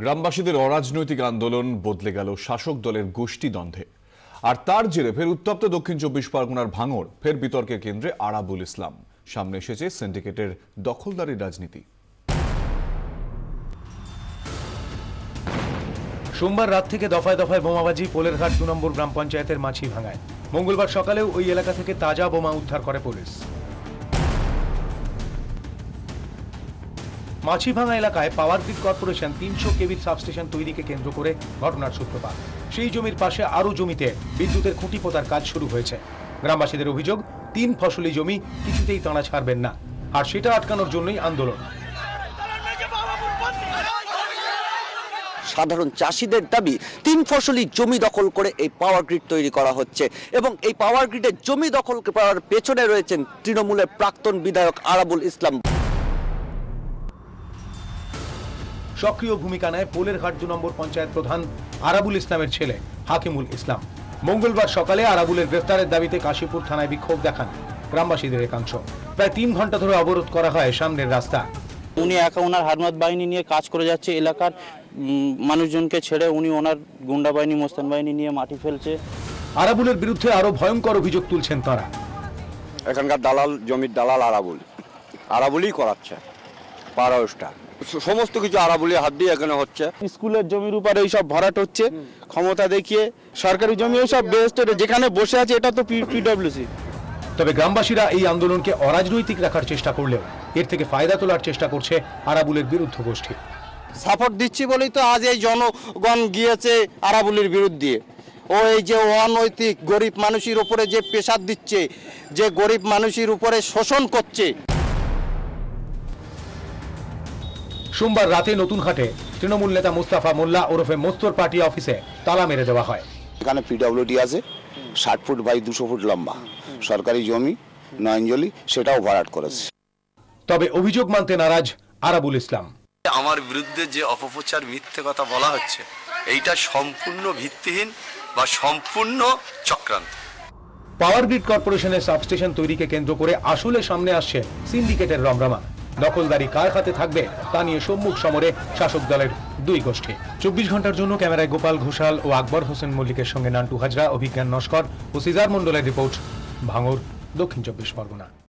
গ্রামবাসীদের অরাজনৈতিক আন্দোলন বদলে গেল শাসক দলের গোষ্ঠী দ্বন্দ্বে। আর তার জেরে ফের উত্তপ্ত দক্ষিণ 24 পরগনার ভাঙড়, ফের বিতর্কের কেন্দ্রে আরাবুল ইসলাম। সামনে এসেছে সিন্ডিকেটের দখলদারির রাজনীতি। সোমবার রাত থেকে দফায় দফায় বোমাবাজি পোলেরঘাট 2 নম্বর গ্রাম পঞ্চায়েতের মাছি ভাঙায়। মঙ্গলবার সকালেও ওই এলাকা থেকে তাজা বোমা উদ্ধার করে পুলিশ। মাছিভাঙা এলাকায় পাওয়ার গ্রিড কর্পোরেশন 300 কেভির সাবস্টেশন তৈরিকে কেন্দ্র করে ঘটনার সূত্রপাত। সেই জমির পাশে আরও জমিতে বিদ্যুতের খুঁটি পোতার কাজ শুরু হয়েছে। গ্রামবাসীদের অভিযোগ, 3 ফসলি জমি কিছুতেই তাঁরা ছাড়বেন না, আর সেটা আটকানোর জন্যই আন্দোলন। সাধারণ চাষিদের দাবি 3 ফসলি জমি দখল করে এই পাওয়ার গ্রিড তৈরি করা হচ্ছে এবং এই পাওয়ার গ্রিডের জমি দখল করার পেছনে রয়েছেন তৃণমূলের প্রাক্তন বিধায়ক আরাবুল ইসলাম। সক্রিয় ভূমিকা নেয় পোলেরঘাট 2 নম্বর পঞ্চায়েত প্রধান আরাবুল ইসলামের ছেলে হাকিমুল ইসলাম। মঙ্গলবার সকালে আরাবুলের গ্রেফতারের দাবিতে কাশীপুর থানায় বিক্ষোভ দেখান গ্রামবাসীদের একাংশ। প্রায় 3 ঘন্টা ধরে অবরোধ করা হয় সামনের রাস্তা। উনি একা ওনার হারমাত বাহিনী নিয়ে কাজ করে যাচ্ছে, এলাকার মানুষজনকে ছেড়ে উনি ওনার গুন্ডা বাহিনী মোস্তান বাহিনী নিয়ে মাটি ফেলছে। আরাবুলের বিরুদ্ধে আরো ভয়ঙ্কর অভিযোগ তুলছেন তারা। এখানকার দালাল, জমির দালাল আরাবুলই করাচ্ছে। পারস্টার সমস্ত কিছু আরাবুলের হাত দিয়ে এখানে হচ্ছে। স্কুলের জমির উপরে এইসব ভরাট হচ্ছে, ক্ষমতা দেখিয়ে সরকারি জমি এইসব বেস্ট যেখানে বসে আছে এটা তো পিডব্লিউসি। তবে গ্রামবাসীরা এই আন্দোলনকে অরাজনৈতিক রাখার চেষ্টা করলেও এর থেকে ফায়দা তোলার চেষ্টা করছে আরাবুলের বিরুদ্ধ গোষ্ঠী। সাপোর্ট দিচ্ছি বলেই তো আজ এই জনগণ গিয়েছে আরাবুলের বিরুদ্ধে। ও এই যে অনৈতিক গরিব মানুষের উপরে যে প্রেসার দিচ্ছে, যে গরিব মানুষের উপরে শোষণ করছে। সোমবার রাতে নতুন ঘাটে তৃণমূল নেতা মুস্তাফা মোল্লা ওরফে মোস্তর পার্টি অফিসে তালা মেরে দেওয়া হয়। এখানে পিডব্লিউডি আছে 60 ফুট বাই 200 ফুট লম্বা, সরকারি জমি নয়ঞ্জলি, সেটাও ভরাট করেছে। তবে অভিযোগ মানতে নারাজ আরাবুল ইসলাম। আমার বিরুদ্ধে যে অপপ্রচার, মিথ্যে কথা বলা হচ্ছে, এইটা সম্পূর্ণ ভিত্তিহীন বা সম্পূর্ণ চক্রান্ত। পাওয়ার গ্রিড কর্পোরেশনের সাবস্টেশন তৈরিকে কেন্দ্র করে আসলে সামনে আসছে সিন্ডিকেটের রমরমা। দখলদারি কার হাতে থাকবে তা নিয়ে সম্মুখ সমরে শাসক দলের 2 গোষ্ঠী। 24 ঘন্টার জন্য ক্যামেরায় গোপাল ঘোষাল ও আকবর হোসেন মল্লিকের সঙ্গে নান্টু হাজরা, অভিজ্ঞান নস্কর ও সিজার মন্ডলের রিপোর্ট, ভাঙড়, দক্ষিণ 24 পরগনা।